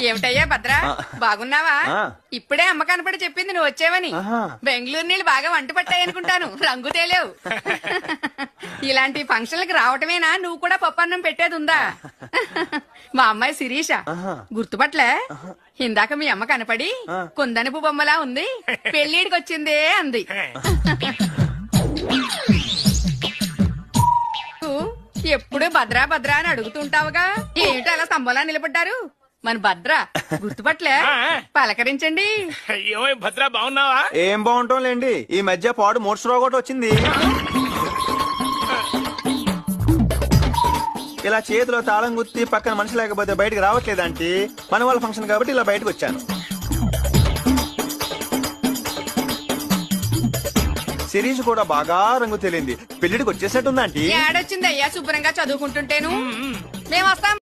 ఏమిటయ్యా భద్రా, బాగున్నావా? ఇప్పుడే అమ్మ కనపడి చెప్పింది నువ్వు వచ్చావని. బెంగళూరు నీళ్ళు బాగా వంట పట్టాయనుకుంటాను, రంగు తేలేవు. ఇలాంటి ఫంక్షన్లకు రావటమేనా నువ్వు కూడా పప్పన్నం పెట్టేది ఉందా? మా అమ్మాయి శిరీష, గుర్తుపట్లే? ఇందాక మీ అమ్మ కనపడి కుందనపు బొమ్మలా ఉంది, పెళ్లిడికి వచ్చిందే అంది. ఎప్పుడు భద్రా భద్రా అని అడుగుతుంటావుగా, ఏమిటి అలా స్తంభంలా నిలబడ్డారు? మన భద్ర గుర్తుపట్లే, పలకరించండి. భద్రా బాగున్నావా? ఏం బాగుంటాంలేండి, ఈ మధ్య పాడు మూర్చరావు కూడా వచ్చింది. ఇలా చేతిలో తాళం గుర్తి పక్కన మనిషి లేకపోతే బయటకు రావట్లేదంటే మన వాళ్ళ ఫంక్షన్ కాబట్టి ఇలా బయటకు వచ్చాను. శిరీష్ కూడా బాగా రంగు తేలింది, పెళ్లిడికి వచ్చేసేట్టుందంటే. ఏడొచ్చింది అయ్యా, శుభ్రంగా చదువుకుంటుంటేను. మేము వస్తాం.